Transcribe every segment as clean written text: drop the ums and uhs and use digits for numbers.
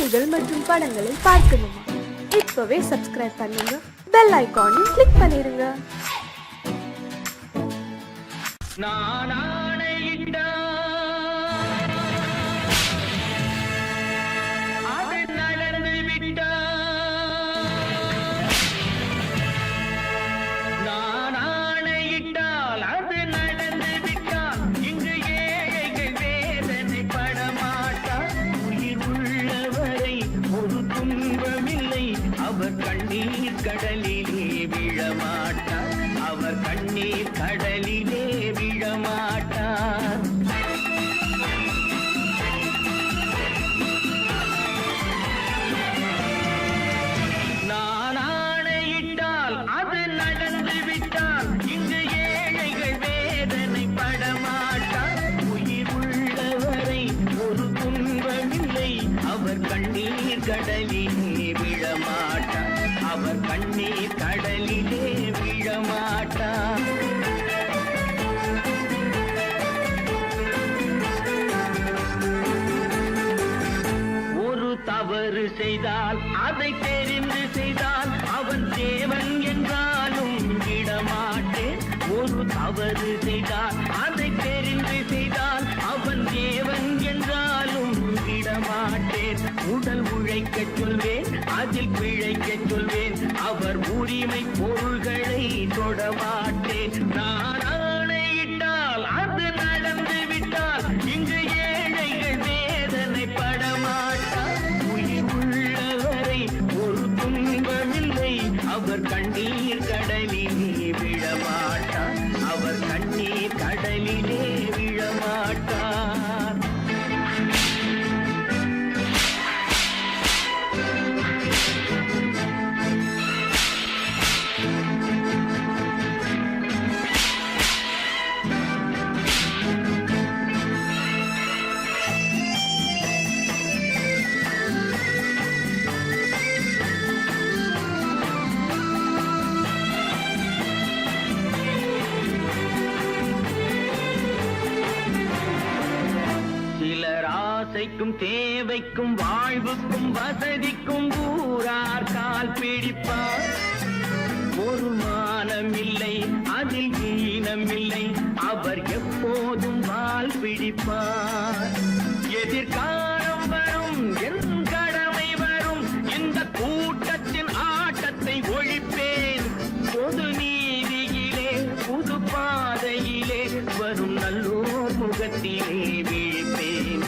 செய்திகள் மற்றும் படங்களை பார்க்கணுமா? இப்பவே சப்ஸ்கிரைப் பண்ணுங்க, பெல் ஐகானையும் கிளிக் பண்ணிருங்க. அவர் கண்ணீர் கடலிலே விழமாட்டார், அவர் கண்ணீர் கடலிலே விழமாட்டார். நான் ஆணையிட்டால் அது நடந்து விட்டால் இங்கு ஏழைகள் வேதனை படமாட்டார். உயிர் உள்ளவரை ஒரு துன்பமில்லை, அவர் கண்ணீர் கடலிலே விழமாட்டார், அவர் கண்ணீர் கடலிலே விழமாட்டார். ஒரு தவறு செய்தால் அதை தெரிந்து செய்தால் அவன் தேவன் என்றாலும் விடமாட்டேன். ஒரு தவறு செய்தால் அதை தெரிந்து செய்தால் அவன் தேவன் என்றாலும் விடமாட்டேன். உடல் உழைக்க சொல்வேன், அதில் பிழைக்க சொல்வேன், அவர் உரிமை பொருள்களை தொடமாட்டேன். நான் ஆணையிட்டால் அது நடந்து விட்டால் இங்கு ஏழைகள் வேதனை படமாட்டார். உயிர் உள்ளவரை ஒரு துன்பமில்லை, அவர் கண்ணீர் கடலிலே விழமாட்டார், அவர் கண்ணீர் கடலிலே விழமாட்டார். ஆசைக்கும் தேவைக்கும் வாழ்வுக்கும் வசதிக்கும் ஊரார் கால் பிடிப்பார். ஒரு மானம் இல்லை, அதில் ஈனம் இல்லை, அவர் எப்போதும் வால் பிடிப்பார். எதிர்காலம் வரும், என் கடமை வரும், இந்த கூட்டத்தின் ஆட்டத்தை ஒழிப்பேன். பொது நீதியிலே புது பாதையிலே வரும் நல்லோர் முகத்திலே விழிப்பேன்,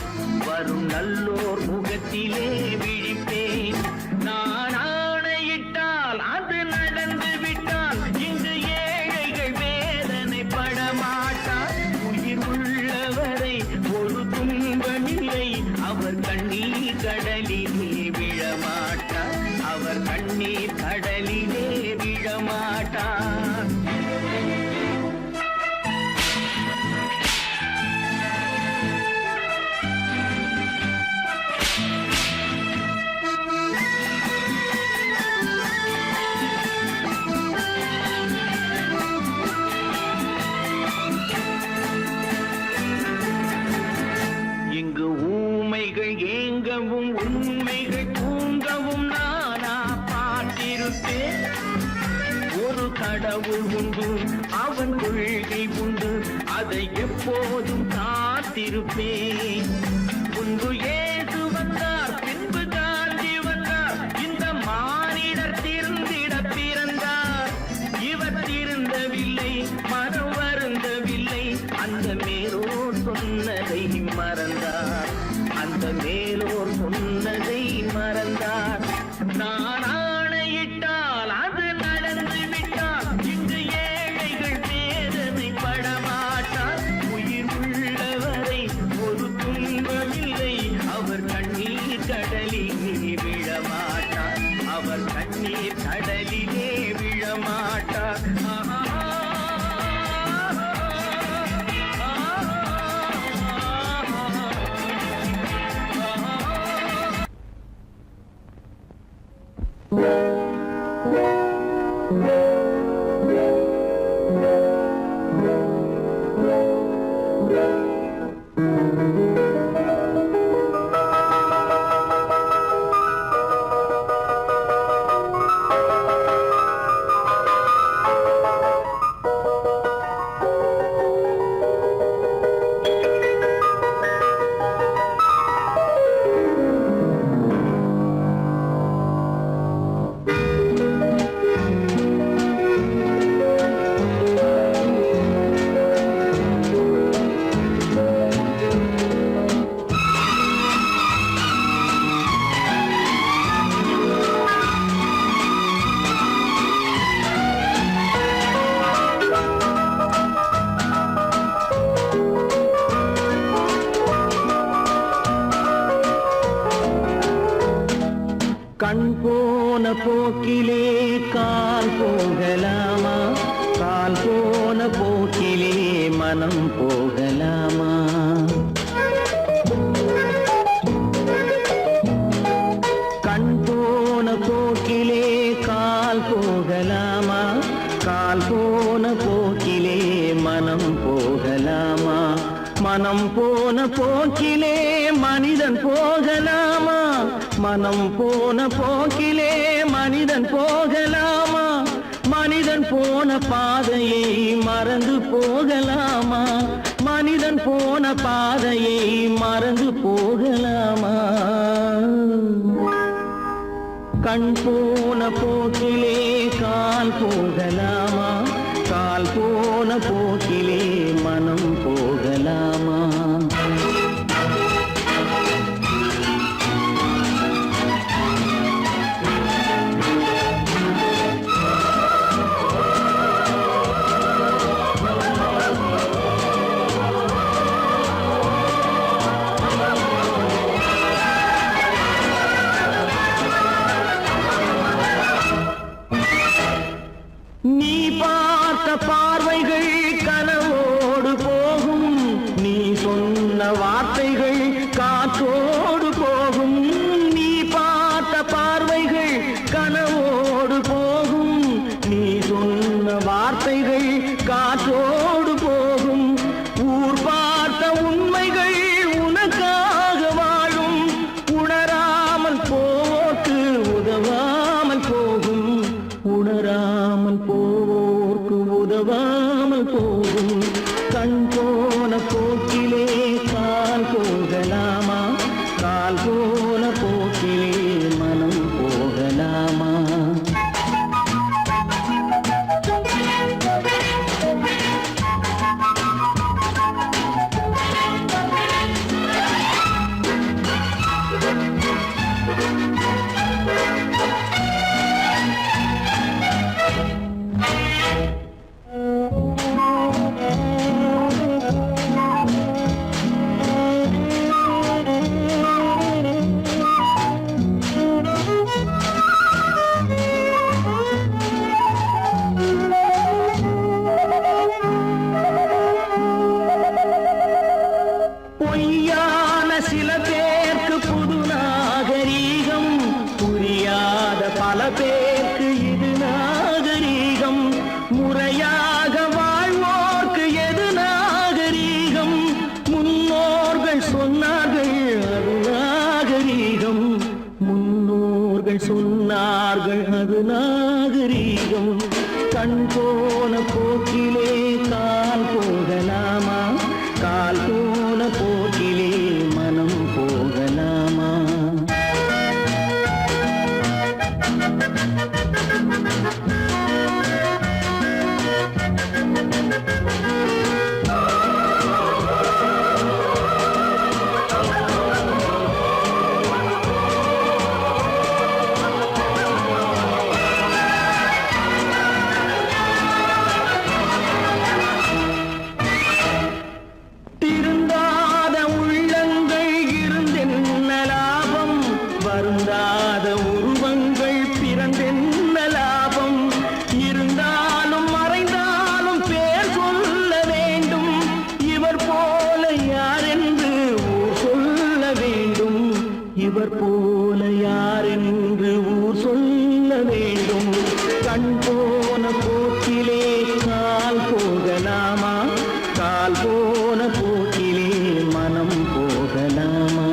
வரும் நல்லோர் முகத்திலே விழிப்பேன். நான் ஆணையிட்டால் அது நடந்து விட்டால் இங்கு ஏழைகள் வேதனை படமாட்டார். உயிர் உள்ளவரை ஒரு துன்பமில்லை, அவர் கண்ணீர் கடலிலே விழமாட்டார், அவர் கண்ணீர் கடலிலே விழமாட்டார். இங்கு ஊமைகள் ஏங்கவும் உண்மைகள் தூங்கவும் நானா பார்த்திருப்பேன். ஒரு கடவுள் உண்டு, அவன் கொள்கை உண்டு, அதை எப்போதும் காத்திருப்பேன். முன்பு ஏசு வந்தார், பின்பு காந்தி வந்தார், இந்த மானிடர் திருந்திட பிறந்தார். இவர் திருந்தவில்லை, மனம் வருந்தவில்லை, அந்த மேலோர் சொன்னதை மறந்தார், அந்த மேலோர் சொன்னதை மறந்தார். நான் ஆணையிட்டால் அது நடந்து விட்டால் இங்கு ஏழைகள் வேதனை படமாட்டார். உயிர் உள்ளவரை ஒரு துன்பமில்லை, அவர் கண்ணீர் கடலிலே விழமாட்டார், அவர் கண்ணீர் கடலிலே விழமாட்டார். கண் போன போக்கிலே கால் போகலாமா, கால் போன போக்கிலே மனம் போகலாமா? கண் போன போக்கிலே கால் போகலாமா, கால் போன போக்கிலே மனம் போகலாமா? மனம் போன போக்கிலே மனிதன் போகலாமா, மனம் போன போக்கிலே மனிதன் போகலாமா? மனிதன் போன பாதையை மறந்து போகலாமா, மனிதன் போன பாதையை மறந்து போகலாமா? கண் போன போக்கிலே கால் போகலாமா, கால் போன போக்கிலே மனம் போகலாமா? நீ பார்த்த பார்வைகள் கனவோடு போகும், நீ சொன்ன வார்த்தைகள் காற்றோடு போகும். நீ பார்த்த பார்வைகள் கனவோடு போகும், நீ சொன்ன வார்த்தைகள் காற்றோடு போகும். ஊர் பார்த்த உண்மைகள் உனக்காக வாழும், உணராமல் போக்கு உதவாமல் போகும், உணராமல் போவோர்க்கு உதவாமல் போகும். கண் போன போக்கிலே கால் போகலாமா, கால் போன போக்கிலே மனம் போகலாமா? பொய்யான சில பேருக்கு புது நாகரீகம், புரியாத பல பேருக்கு இது நாகரீகம். முறையாக வாழ்வோர்க்கு எது நாகரீகம்? முன்னோர்கள் சொன்னார்கள் அது நாகரீகம், முன்னோர்கள் சொன்னார்கள் அது நாகரீகம். கண் போன போக்கிலே கால் போகலாமா, கால் போன போக்கிலே மனம் போகலாமா? திருந்தாத உள்ளங்கள் இருந்தென்ன லாபம், வருந்தாத உருவங்கள் பிறந்தென்ன லாபம்? இருந்தாலும் மறைந்தாலும் பேர் சொல்ல வேண்டும், இவர் போல யாரென்று ஊர் சொல்ல வேண்டும், இவர் போல யாரென்று ஊர் சொல்ல வேண்டும். கண் போன போக்கிலே கால் போகலாமா, கால் போன போக்கிலே மனம் போகலாமா?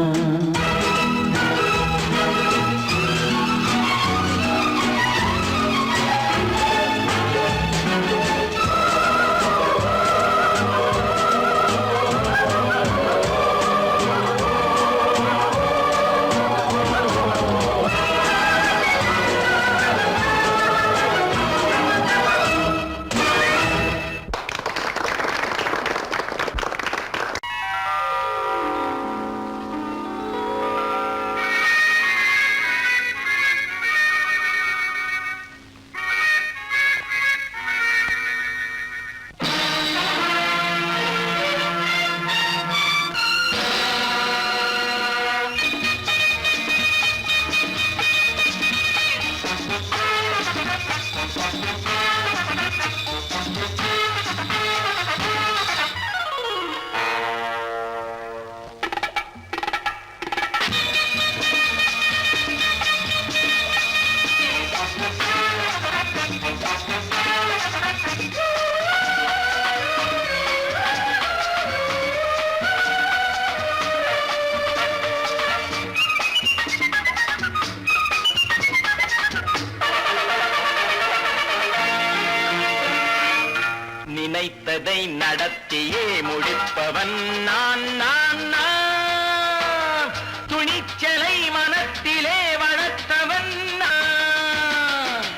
நினைத்ததை நடத்தியே முடிப்பவன் நான் நான் நான். துணிச்சலை மனத்திலே வளர்த்தவன் நான்.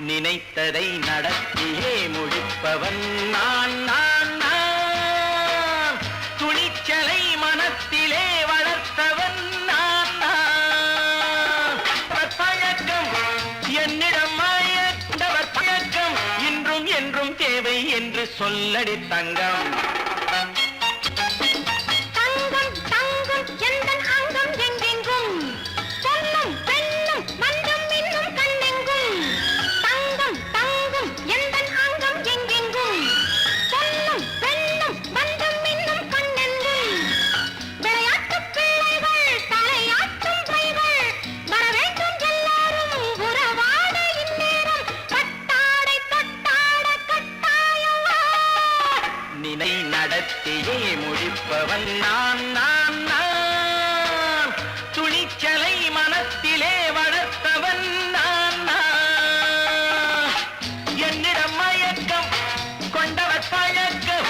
நினைத்ததை நடத்தியே முடிப்பவன் நான் நான் நான். துணிச்சலை மனத்திலே வளர்த்தவன் நான் நான். பழக்கம் என்னிடம் மாயவர் பழக்கம் இன்றும் என்றும் தேவை என்று சொல்லடி தங்கம். தங்கம் தங்கம் எந்தன் அங்கம் எங்கெங்கும் பொன்னும் பெண்ணும் மன்றம் இன்னும் கண்ணெங்கும். தங்கம் தங்கம் எந்தன் அங்கம் எங்கெங்கும் பொன்னும் பெண்ணும் மன்றம் இன்னும் கண்ணெங்கும். விளையாட்டு பிள்ளைகள் தலையாட்டும் பைகள் வர வேண்டும் எல்லாரும் உறவாட இந்நேரம் பட்டாடை தொட்டாட கட்டாயவா. நினை நடத்தியே முடிப்பவன் நான் நான் நான். துணிச்சலை மனத்திலே வளர்த்தவன் நான் நான். என்னிடம் மயக்கம் கொண்டவர் பழக்கம்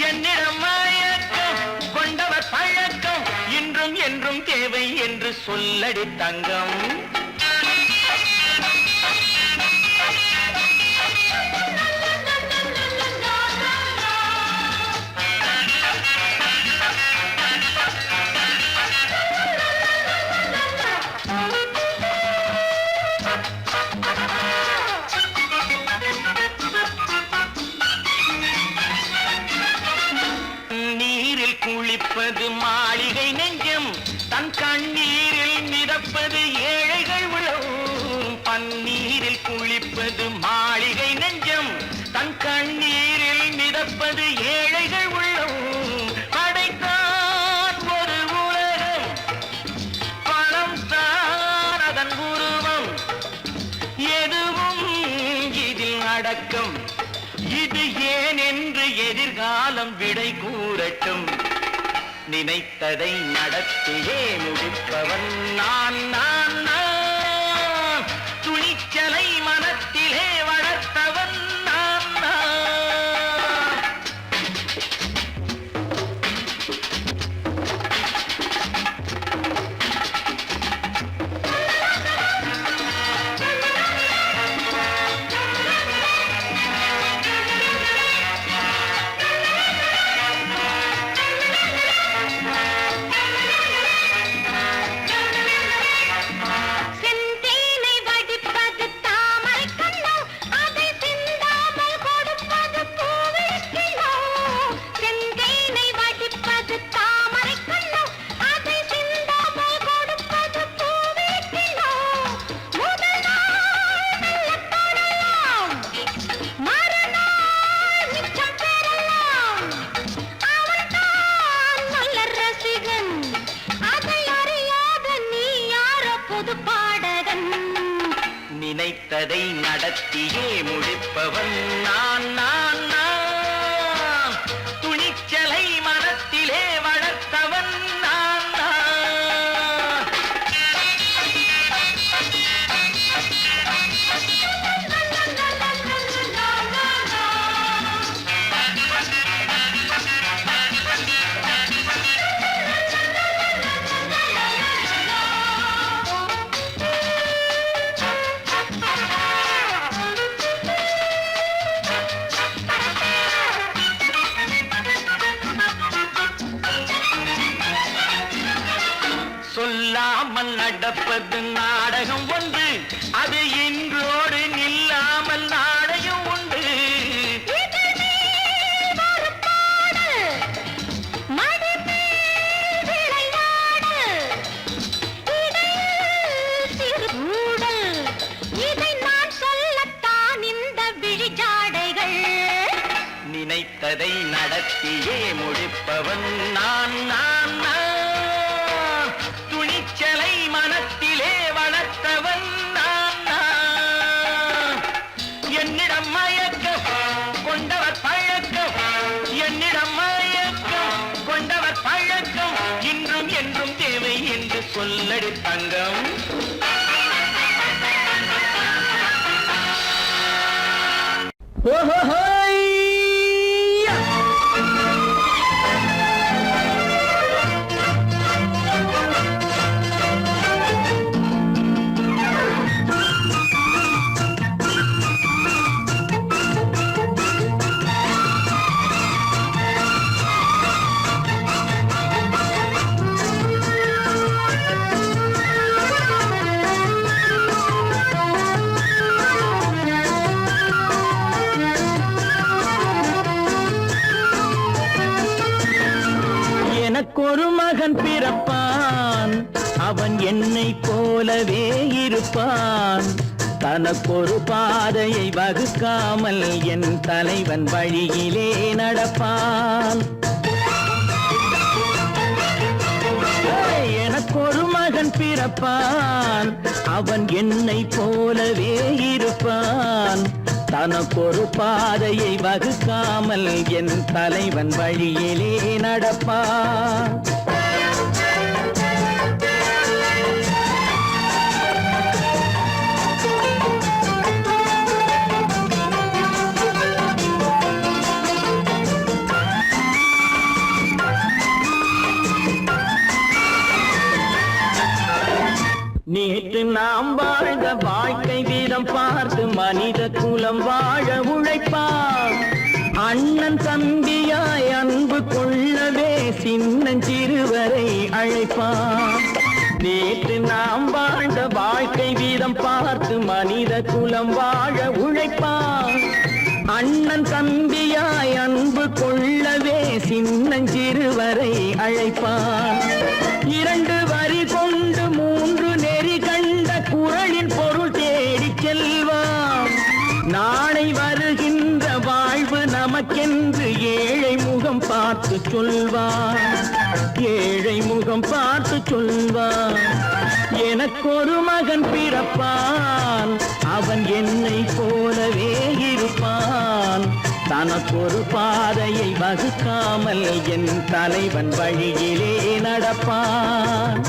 என்னிடம் மயக்கம் கொண்டவர் பழக்கம் இன்றும் என்றும் தேவை என்று சொல்லடி தங்கம். நீரில் குளிப்பது மாளிகை நெஞ்சம் தன் கண்ணீரில் மிதப்பது ஏழைகள் உழவும். பன்னீரில் குளிப்பது மாளிகை நெஞ்சம் தன் கண்ணீரில் மிதப்பது ஏழைகள் உள்ளவும். படைத்தான் ஒரு உலகம் பணம் தான் அதன் உருவம். எதுவும் இதில் அடக்கம். இது ஏன் என்று எதிர்காலம் விடை கூறட்டும். நினைத்ததை நடத்தியே முடிப்பவன் நான் நான் நான். துணிச்சலை மனத்திலே வளர்த்தவன் நான் நான். செந்தேனை வடிப்பது தாமரை கண்ணோ அதை சிந்தாமல் கொடுப்பது பூவிளக்கிலோ. செந்தேனை வடிப்பது தாமரை கண்ணோ அதை சிந்தாமல் கொடுப்பது பூவிளக்கிலோ. முதல் நாள் மெல்ல தொடலாம் மறுநாள் மிச்சம் பெறலாம். அவன்தான் நல்ல ரசிகன் அதை அறியாத நீ யாரோ புது பாடகன். நினைத்ததை நடத்தியே முடிப்பவன் நான் நான் நான். துணிச்சலை மனத்திலே வளர்த்தவன் நான் நான். சொல்லாமல் நடப்பது நாடகம் ஒன்று. அது இன்றோடு நில்லாமல் நாடகம் உண்டு. இதழ் மேல் ஒரு பாடல், மடி மேல் விளையாடு, இடையில் சிறு ஊடல். இதை நான் சொல்லத்தான் இந்த விழிஜாடைகள். நினைத்ததை நடத்தியே முடிப்பவன் நான் நான் நான். துணிச்சலை மனத்திலே வளர்த்தவன் நான் நான். என்னிடம் மயக்கம் கொண்டவர் பழக்கம் என்னிடம் மயக்கம் கொண்டவர் பழக்கம் இன்றும் என்றும் தேவை என்று சொல்லடி தங்கம். ஓஹோஹோய்யா! பிறப்பான் அவன் என்னை போலவே இருப்பான் தனக்கொரு பாதையை வகுக்காமல் என் தலைவன் வழியிலே நடப்பான் எனக்கொரு மகன் பிறப்பான் அவன் என்னை போலவே இருப்பான் தனக்கொரு பாதையை வகுக்காமல் என் தலைவன் வழியிலே நடப்பான் நேற்று நாம் வாழ்ந்த வாழ்க்கை வீதம் பார்த்து மனித குலம் வாழ உழைப்பான் அண்ணன் தம்பியாய் அன்பு கொள்ளவே சின்னஞ்சிறுவரை அழைப்பான் நேற்று நாம் வாழ்ந்த வாழ்க்கை வீதம் பார்த்து மனித குலம் வாழ உழைப்பான் அண்ணன் தம்பியாய் அன்பு கொள்ளவே சின்னஞ்சிறுவரை அழைப்பான் இரண்டு வரி கொண்டு மூன்று நெறி கண்ட குறளின் பொருள் தேடிச் செல்வான் நாளை வருகின்ற வாழ்வு நமக்கென்று ஏழை முகம் பார்த்து சொல்வான் ஏழை முகம் பார்த்து சொல்வான் எனக்கொரு மகன் பிறப்பான் அவன் என்னை போலவே இருப்பான் தனக்கொரு பாதையை வகுக்காமல் என் தலைவன் வழியிலே நடப்பான்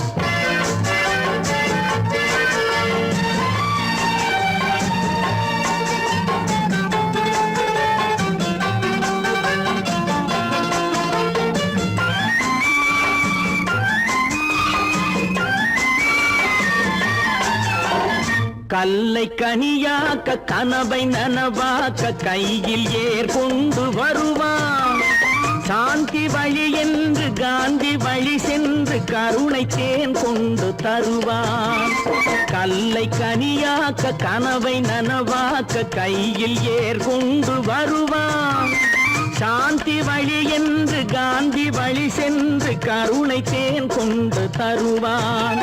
கல்லை கனியாக்க கனவை நனவாக்க கையில் ஏர் கொண்டு வருவான் சாந்தி வழி என்று காந்தி வழி சென்று கருணை தேன் கொண்டு தருவான் கல்லை கனியாக்க கனவை நனவாக்க கையில் ஏர் கொண்டு வருவான் சாந்தி வழி என்று காந்தி வழி சென்று கருணை தேன் கொண்டு தருவான்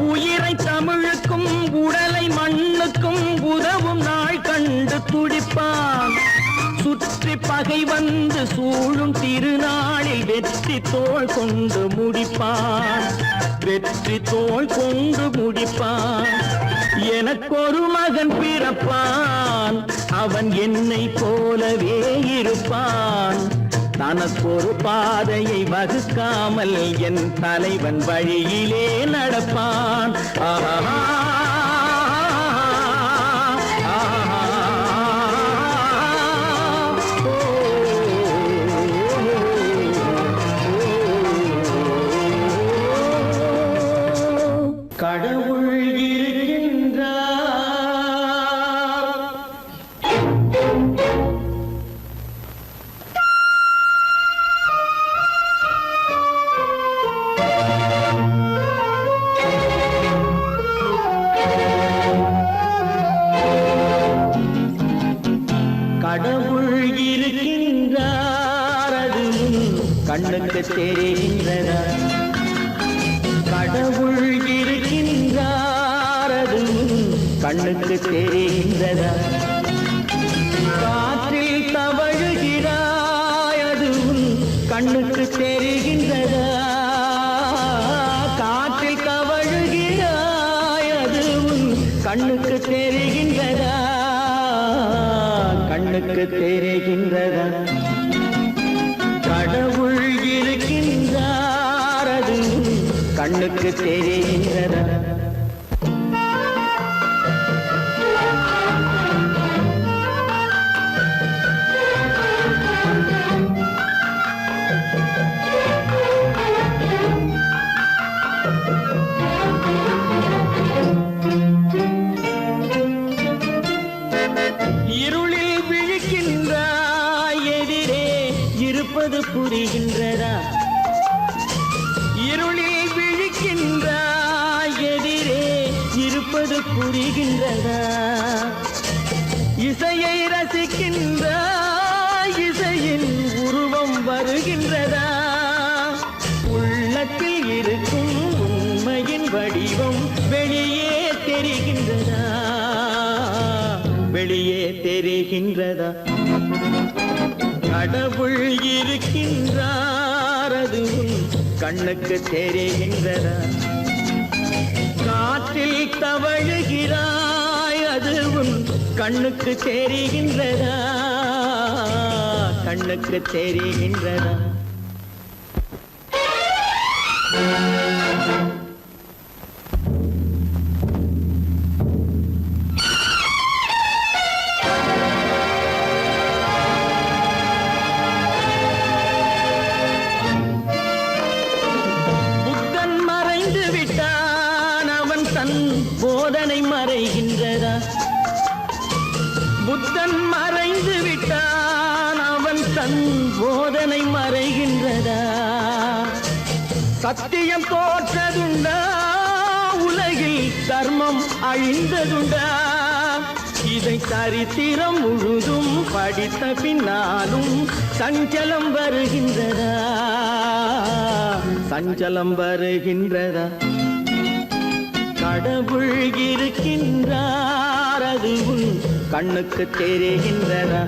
உயிரை தமிழுக்கும் உடலை மண்ணுக்கும் உதவும் நாள் கண்டு துடிப்பான் சுற்றி பகை வந்து சூழும் திருநாளில் வெற்றி தோள் கொண்டு முடிப்பான் வெற்றி தோள் கொண்டு முடிப்பான் எனக்கொரு மகன் பிறப்பான் அவன் என்னை போலவே இருப்பான் தனக்கொரு பாதையை வகுக்காமல் என் தலைவன் வழியிலே நடப்பான் ஆஹா கடவுள் இருக்கின்றார் கடவுள் இருக்கின்றார் அது கண்ணுக்கு தெரிகின்றதா கடவுள் இருக்கின்றார் அது கண்ணுக்கு தெரிகின்றதா காற்றில் தவழுகிறாய் அது கண்ணுக்கு தெரிகின்றதா காற்றில் தவழுகிறாய் அது கண்ணுக்கு தெரிகின்றதா கண்ணுக்கு தெரிகின்றதா கடவுள் இருக்கின்றார் அது கண்ணுக்கு தெரிகின்றதா இருளில் விழிக்கின்றாய் எதிரே இருப்பது புரிகின்றதா இருளில் விழிக்கின்றாய் எதிரே இருப்பது புரிகின்றதா இசையை ரசிக்கின்றாய் இசையின் உருவம் வருகின்றதா உள்ளத்தில் வடிவம் வெளியே தெரிகின்றதா, வெளியே தெரிகின்றதா? கடவுள் இருக்கின்றார், அது உன் கண்ணுக்கு தெரிகின்றதா? காற்றில் தவழுகிறாய், அது உன் கண்ணுக்கு தெரிகின்றதா, கண்ணுக்கு தெரிகின்றதா? புத்தன் மறைந்து விட்டான், அவன் தன் போதனை மறைகின்றதா? புத்தன் மறைந்து விட்டான், அவன் தன் போதனை மறைகின்றதா? சத்தியம் தோற்றதுண்டா, உலகில் தர்மம் அழிந்ததுண்டா? இதை சரித்திரம் முழுதும் படித்த பின்னாலும் சஞ்சலம் வருகின்றதா, சஞ்சலம் வருகின்றதா? கடவுள் இருக்கின்றார், அது உன் கண்ணுக்கு தெரிகின்றதா?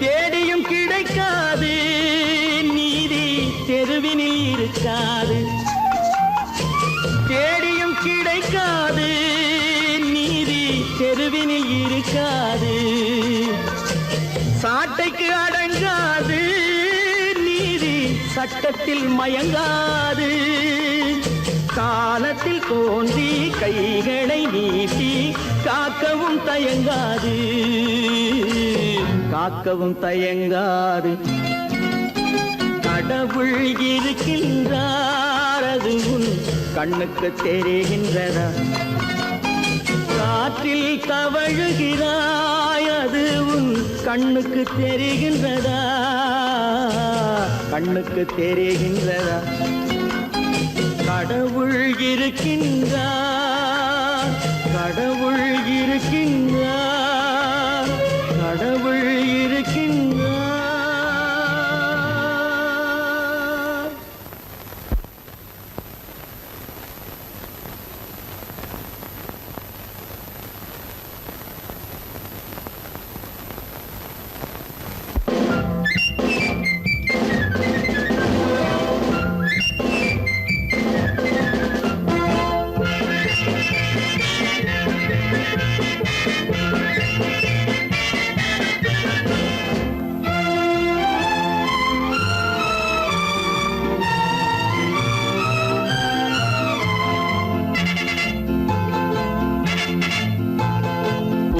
தேடியும் கிடைக்காது நீதி, தெருவினில் இருக்காது. தேடியும் கிடைக்காது நீதி, தெருவினில் இருக்காது. சாட்டைக்கு அடங்காது நீதி, சட்டத்தில் மயங்காது. காலத்தில் தோன்றி கைகளை நீட்டி காக்கவும் தயங்காது, காக்கவும் தயங்காது. கடவுள் இருக்கின்றார், அது உன் கண்ணுக்கு தெரிகின்றதா? காற்றில் தவழுகிறாய், அது உன் கண்ணுக்கு தெரிகின்றதா, கண்ணுக்கு தெரிகின்றதா? கடவுள் இருக்கின்றார், கடவுள் இருக்கின்றார், கடவுள் இருக்கின்றார்.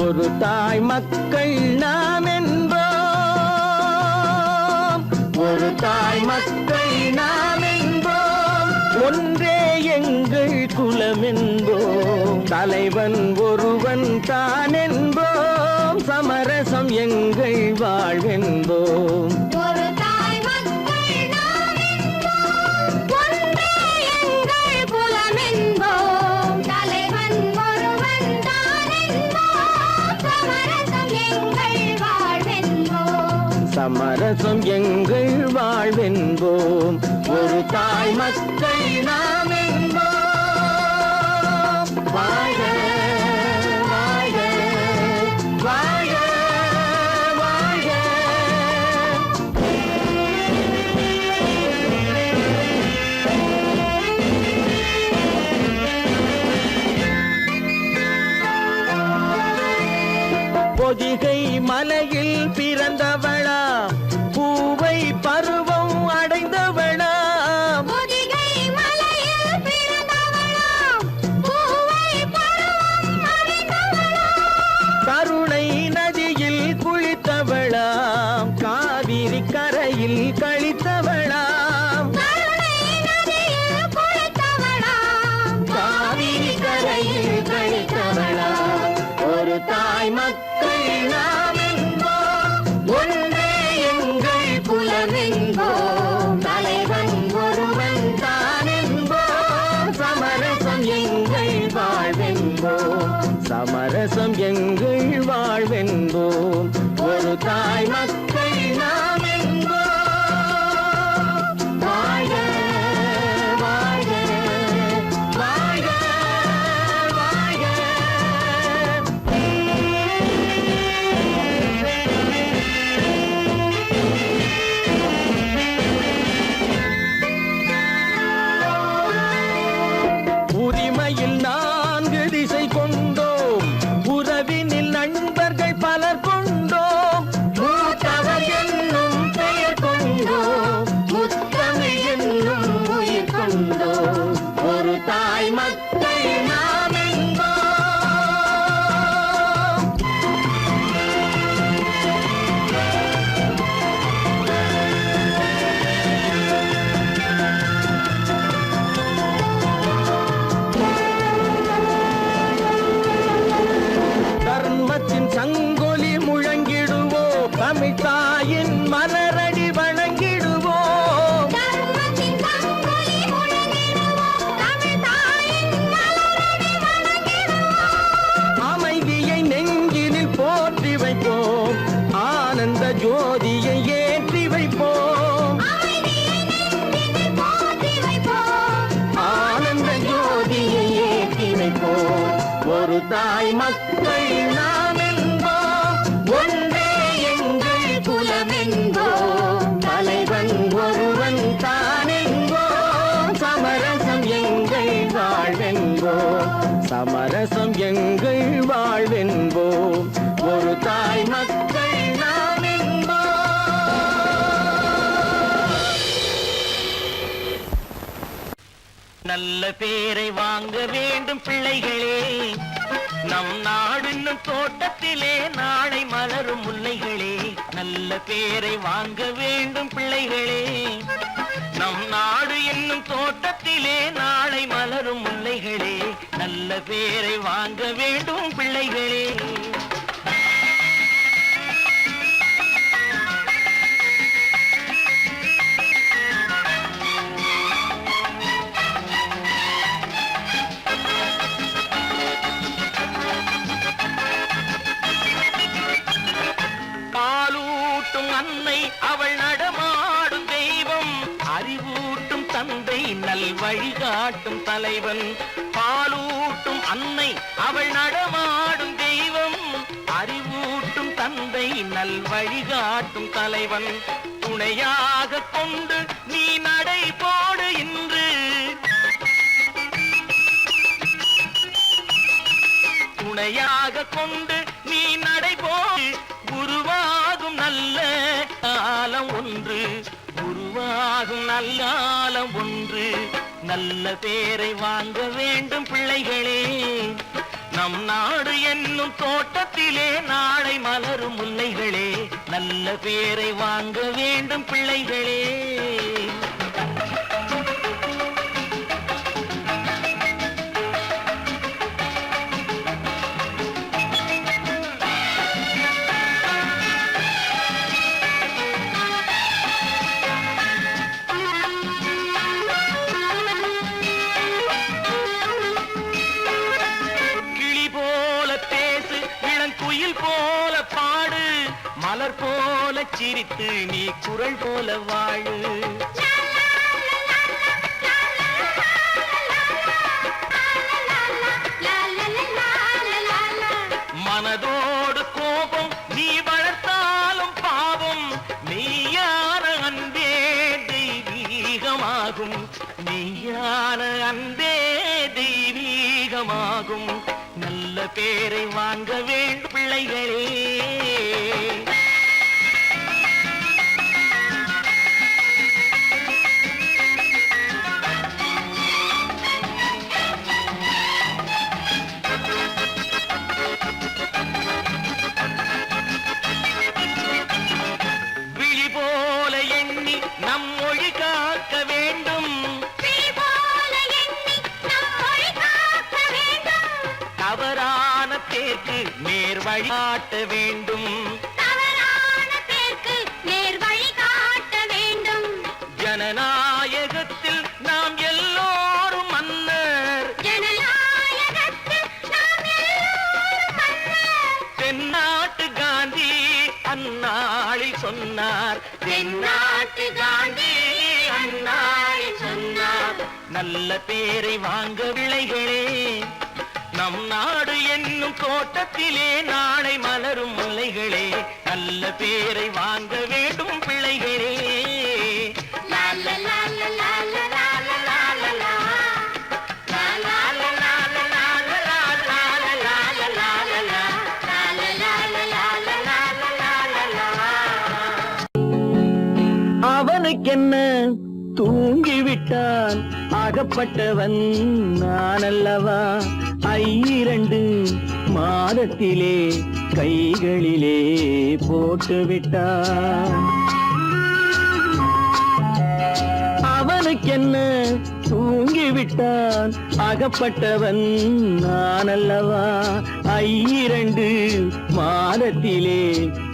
ஒரு தாய் மக்கள் நாம் என்போம், ஒரு தாய் மக்கள் நாம் என்போம். ஒன்றே எங்கள் குலம் என்போம், தலைவன் ஒருவன் தான் என்போம். சமரசம் எங்கள் வாழ்வென்போம். சமரசம் எங்கள் வாழ்வென்போம், ஒரு தாய் மக்கள் நாம் என்போம். வாழ்க வாழ்க வாழ்க வாழ்க. பொதிகை மலையில் பிறந்தவளா, பூவை பருவம் அடைந்தவளா? பொதிகை மலையில் பிறந்தவளா, பூவை பருவம் அடைந்தவளா? கருணை நதியில் குளித்தவளாம், காவிரி கரையில் கழித்தவளாம். கருணை நதியில் குளித்தவளாம், காவிரி கரையில் கழித்தவளாம். ஒரு தாய் மக்கள் நாம் என்போம், ஒன்றே எங்கள் குலம் என்போம். தலைவன் சமரசம் எங்கள் வாழ்வென்போம். ஒரு தாய் மக்கள் நாம் என்போம். வாழ்க வாழ்க வாழ்க வாழ்க. உரிமையில் 4 திசை கொண்டோம், உறவினில் நண்பர்கள் பலர் கொண்டோம். மூத்தவர் என்னும் பெயர் கொண்டோம், முத்தமிழ் என்னும் உயிர் கொண்டோம். ஒரு தாய் மக்கள் நாம் என்போம். தர்மத்தின் சங்கொலி முழங்கிடுவோம், தமிழ் தாயின் மலரடி வணங்கிடுவோம். தர்மத்தின் சங்கொலி முழங்கிடுவோம், தமிழ் தாயின் மலரடி வணங்கிடுவோம். அமைதியை நெஞ்சினில் போற்றி வைப்போம், ஆனந்த ஜோதியை ஏற்றி வைப்போம். அமைதியை நெஞ்சினில் போற்றி வைப்போம், ஆனந்த ஜோதியை ஏற்றி வைப்போம். ஒரு தாய் மக்கள் நாம் என்போம், ஒன்றே எங்கள் குலம் என்போம். தலைவன் ஒருவன் தான் என்போம், சமரசம் எங்கள் வாழ்வென்போம். சமரசம் எங்கள் வாழ்வென்போம். ஒரு தாய் மக்கள் நாம் என்போம். நல்ல பேரை வாங்க வேண்டும் பிள்ளைகளே, நம் நாடு என்னும் தோட்டத்திலே நாளை மலரும் முல்லைகளே. நல்ல பேரை வாங்க வேண்டும் பிள்ளைகளே, நம் நாடு என்னும் தோட்டத்திலே நாளை மலரும் முல்லைகளே. நல்ல பேரை வாங்க வேண்டும் பிள்ளைகளே. பாலூட்டும் அன்னை அவள் நடமாடும் தெய்வம், அறிவூட்டும் தந்தை நல் வழிகாட்டும் தலைவன். பாலூட்டும் அன்னை அவள் நடமாடும் தெய்வம், அறிவூட்டும் தந்தை நல் வழிகாட்டும் தலைவன். துணையாக கொண்டு நீ நடை போடு இன்று, துணையாக கொண்டு நீ நடை போடு. உருவாகும் நல்ல காலம் ஒன்று, உருவாகும் நல்ல காலம் ஒன்று. நல்ல பேரை வாங்க வேண்டும் பிள்ளைகளே, நம் நாடு என்னும் தோட்டத்திலே நாளை மலரும் முல்லைகளே. நல்ல பேரை வாங்க வேண்டும் பிள்ளைகளே. குயில் போல பாடு, மலர் போல சிரித்து நீ குரல் போல வாழு. மனதோடு கோபம் நீ வளர்த்தாலும் பாவம், மெய்யான அன்பே தெய்வீகமாகும். மெய்யான அன்பே தெய்வீகமாகும். நல்ல பேரை வாங்க வேண்டும் பிள்ளைகளே. விழி போல எண்ணி நம் மொழி காக்க வேண்டும், தவறான பேருக்கு நேர் வழிகாட்ட வேண்டும். ஜனநாயகத்தில் நாம் எல்லோரும் மன்னர், ஜனநாயகத்தில் நாம் எல்லோரும் மன்னர். தென்னாட்டு காந்தி அன்னாரை சொன்னார். நல்ல பேரை வாங்க விளைகளே, நம் நாடு என்னும் தோட்டத்திலே நாளை மலரும் முல்லைகளே. நல்ல பேரை வாங்க வேண்டும் பிள்ளைகளே. அவனுக்கென்ன தூங்கிவிட்டான், அகப்பட்டவன் நான் அல்லவா. 2 மாதத்திலே கைகளிலே போட்டுவிட்டான். அவனுக்கென்ன தூங்கிவிட்டான், அகப்பட்டவன் நான் அல்லவா. 2 மாதத்திலே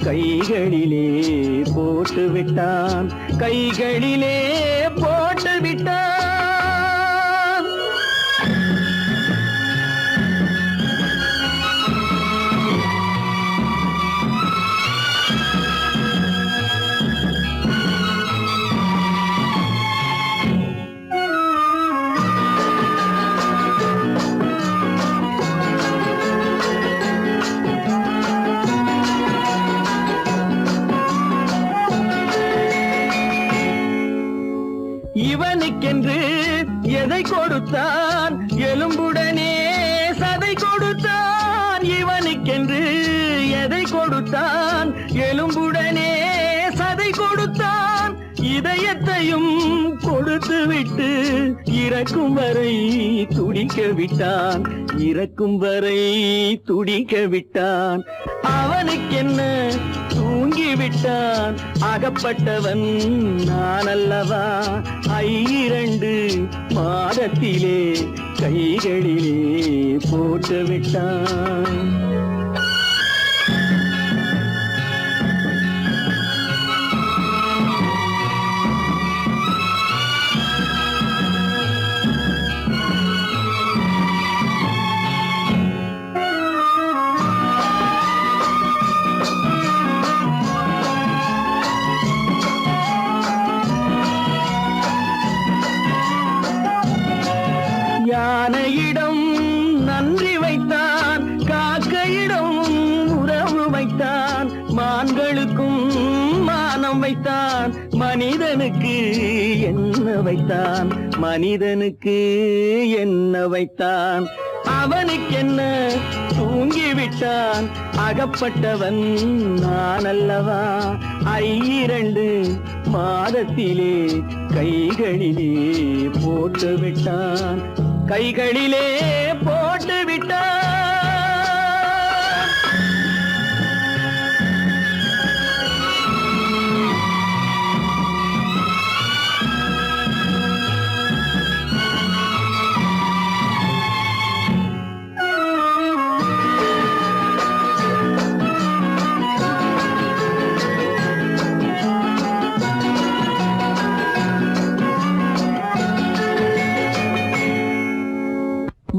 கைகளிலே போட்டுவிட்டான், கைகளிலே போட்டுவிட்டான். இவனுக்கென்று எதை கொடுத்தான், எலும்புடனே சதை கொடுத்தான். இவனுக்கென்று எதை கொடுத்தான், எலும்புடனே சதை கொடுத்தான். இதயத்தையும் கொடுத்து விட்டு இறக்கும் வரை துடிக்க விட்டான், இறக்கும் வரை துடிக்க விட்டான். அவனுக்கென்ன தூங்கிவிட்டான், அகப்பட்டவன் நான் அல்லவா. 2 மாதத்திலே கைகளிலே போட்டுவிட்டான். யானையிடம் நன்றி வைத்தான், காக்கையிடம் உறவு வைத்தான். மான்களுக்கும் மானம் வைத்தான், மனிதனுக்கு என்ன வைத்தான், மனிதனுக்கு என்ன வைத்தான். அவனுக்கென்ன தூங்கிவிட்டான், அகப்பட்டவன் நான் அல்லவா. 2 மாதத்திலே கைகளிலே போட்டுவிட்டான், கைகளிலே போட்டுவிட்டான்.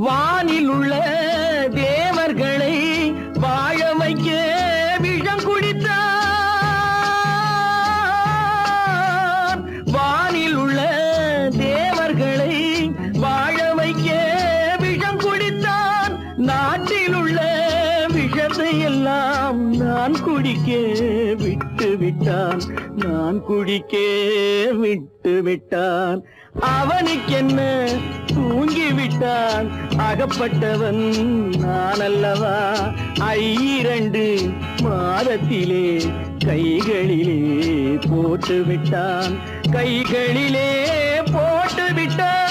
வானில் உள்ள தேவர்களை வாழ வைக்க விஷம் குடித்தான். வானில் உள்ள தேவர்களை வாழ வைக்க விஷம் குடித்தான். நாட்டில் உள்ள விஷத்தை எல்லாம் நான் குடிக்க விட்டு விட்டான், நான் குடிக்க விட்டு விட்டான். அவனுக்கென்ன தூங்கிவிட்டான், அகப்பட்டவன் நான் அல்லவா. 2 மாதத்திலே கைகளிலே போட்டுவிட்டான், கைகளிலே போட்டுவிட்டான்.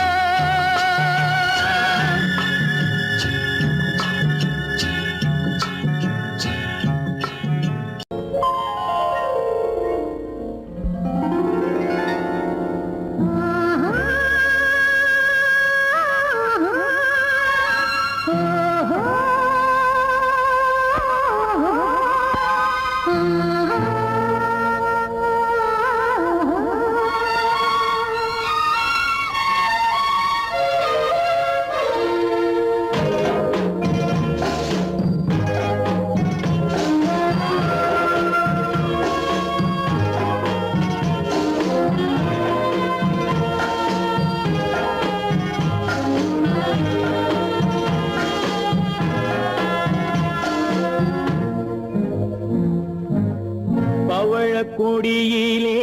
கொடியிலே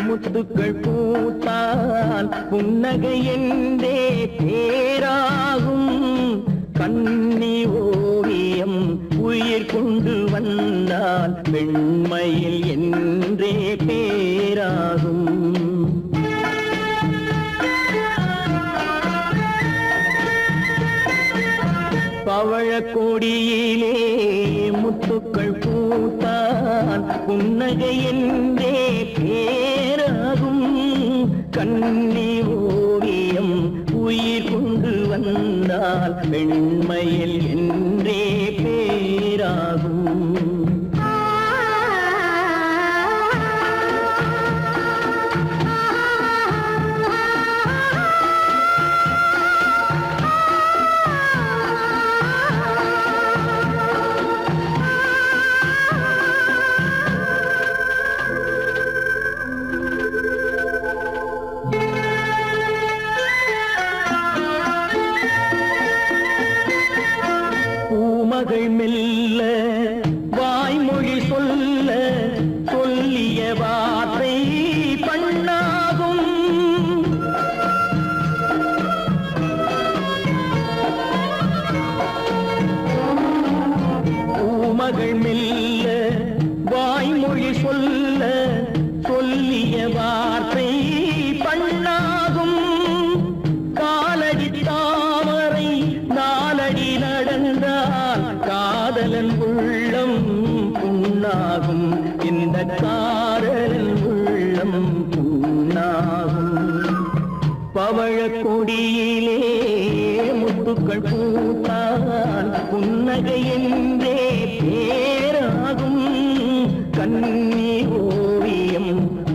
முத்துக்கள் பூத்தால் புன்னகை என்றே பேராகும். கண்ணி ஓவியம் உயிர் கொண்டு வந்தால் பெண்மையில் என்றே பேராகும். பவழக்கொடியிலே முத்துக்கள் பூத்தான் புன்னகை என்றே பேராகும். கண்ணி ஓவியம் உயிர் கொண்டு வந்தால் பெண்மையில் என்றே பேராகும். மகள் மெல்ல வாய்மொழி சொல்ல சொல்லிய வார்த்தை பண்ணாகும். பூமகள் மெல்ல வாய்மொழி சொல்ல சொல்லிய வார்த்தை பண்ணாகும். காலடி தாமரை நாலடி நடந்தால் காதலன் உள்ளம் புண்ணாகும். இந்த காதலன் உள்ளம் புண்ணாகும். பவழக்கொடியிலே முத்துக்கள் பூத்தால் புன்னகை என்றே பேராகும். கண்ணி ஓவியம்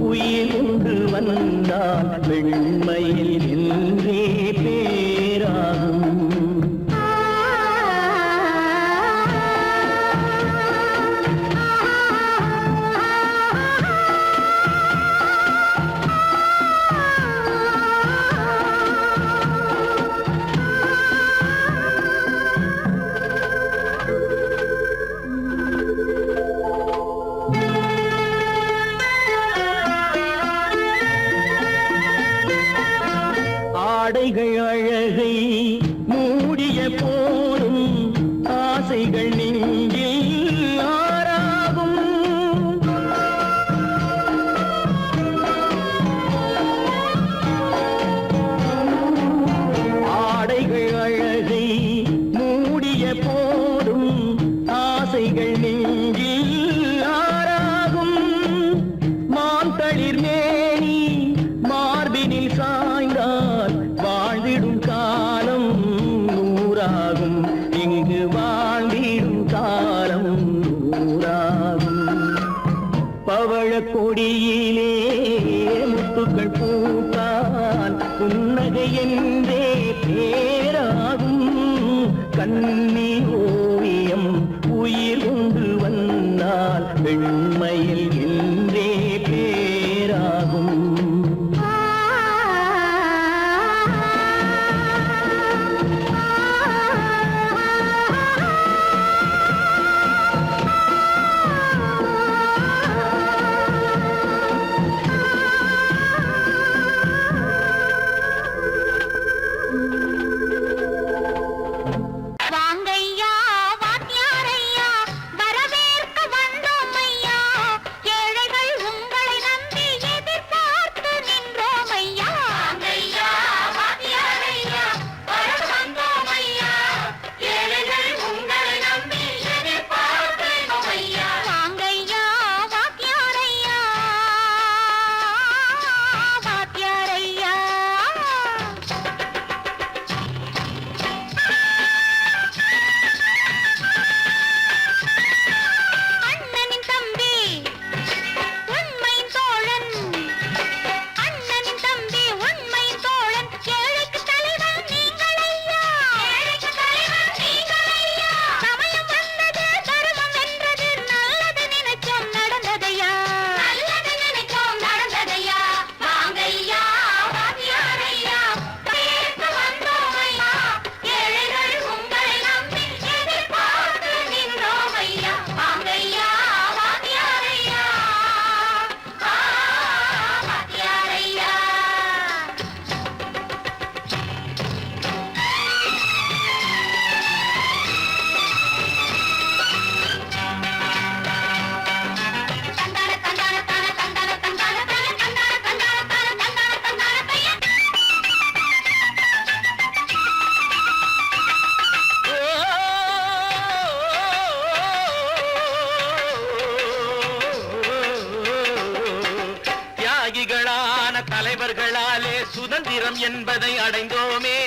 உயிர் கொண்டு வந்தால் வெண்மையில் என்றே பேராகும். ஆடைகள் அழகை மூடிய போதும் ஆசைகள் நெஞ்சில் ஆறாகும். ஆடைகள் அழகை மூடிய போதும் ஆசைகள் நெஞ்சில் ஆறாகும். மாந்தளிர் மேனி மார்பினில் சாய்ந்தால் வாழ்ந்திடும் காலம் நூறாகும். இங்கு வாழ்ந்திடும் காலம் நூறாகும். பவழக்கொடியிலே முத்துக்கள் பூத்தால் புன்னகை என்றே பேராகும். கண்ணி ஓவியம் உயிர் கொண்டு வந்தால் பெண்மையில் என்றே பேராகும். வாங்கையா வாத்தியாரையா வரவேற்க வந்தோம் ஐயா. ஏழைகள் உங்களை நம்பி எதிர்பார்த்து நின்றோம் ஐயா. வாங்கையா வாத்தியாரையா வரவேற்க வந்தோம் ஐயா. ஏழைகள் உங்களை நம்பி எதிர்பார்த்து நின்றோம் ஐயா. வாங்கையா வாத்தியாரையா வாத்தியாரையா. சுதந்திரம் என்பதை அடைந்தோமே,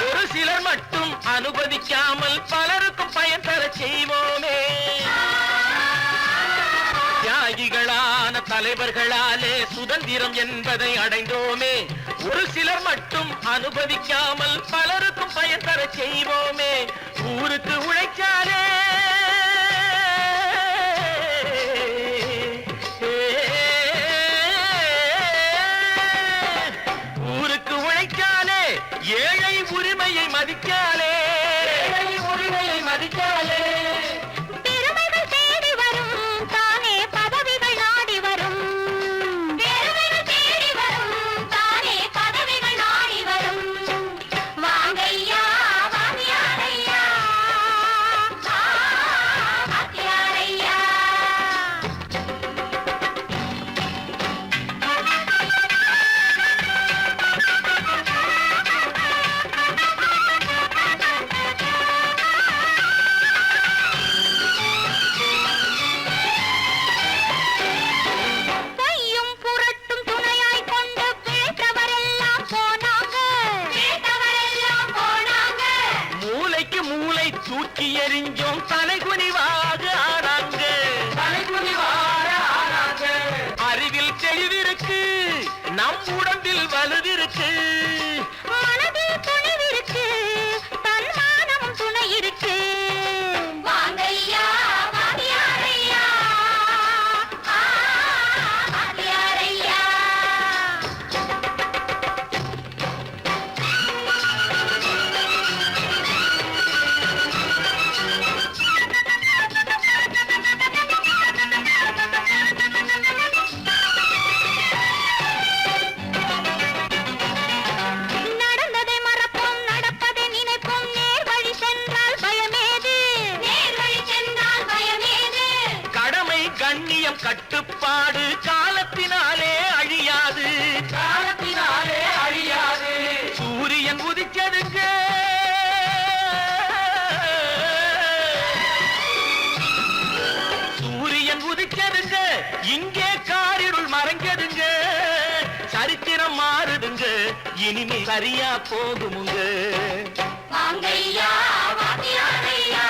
ஒரு சிலர் மட்டும் அனுமதிக்காமல் பலருக்கும் பயன் தர செய்வோமே. தியாகிகளான தலைவர்களாலே சுதந்திரம் என்பதை அடைந்தோமே, ஒரு சிலர் மட்டும் அனுமதிக்காமல் பலருக்கும் பயன் தர செய்வோமே. ஊருக்கு உழைச்சாலே ஊருக்கு உழைச்சாலே ஏழை உரிமையை மதிக்காலே, ஏழை உரிமையை மதிக்காலே. பெருமைகள் தேடி வரும் தானே பதவிகள் நாடி வரும், பெருமைகள் தேடி வரும் தானே பதவிகள் நாடி வரும். வாங்கையா வாங்கியாரையா வாங்கியாரையா. கையும் புரட்டும் துணையாய் கொண்டு பிழைத்தவரெல்லாம் போனாங்க, பிழைத்தவரெல்லாம் போனாங்க. மூளைக்கு மூளை தூக்கி எறிஞ்சோம் தலைகுனிவாக ஆனாங்க, தலைகுனிவாக ஆனாங்க. அறிவில் தெளிவிருக்கு, நம் உடம்பில் வலுவிருக்கு, மனதில் துணிவிருக்கு, தன்மானமும் துணை இருக்கு. வாங்கையா வாங்கியாரையா வாங்கியாரையா. நடந்ததை மறப்போம், நடப்பதை நினைப்போம், நேர் வழி சென்றால் பயமேது, நேர் வழி சென்றால் பயமேது. கடமை கண்ணியம் கட்டுப்பாடு காலத்தினாலே அழியாது, காலத்தினாலே அழியாது. சூரியன் உதிச்சதுங்க, சூரியன் உதிச்சதுங்க, இங்கே காரிருள் மறைஞ்சதுங்க. சரித்திரம் மாறுதுங்க, இனிமே சரியா போகுமுங்க. வாங்கையா வாங்கியாரையா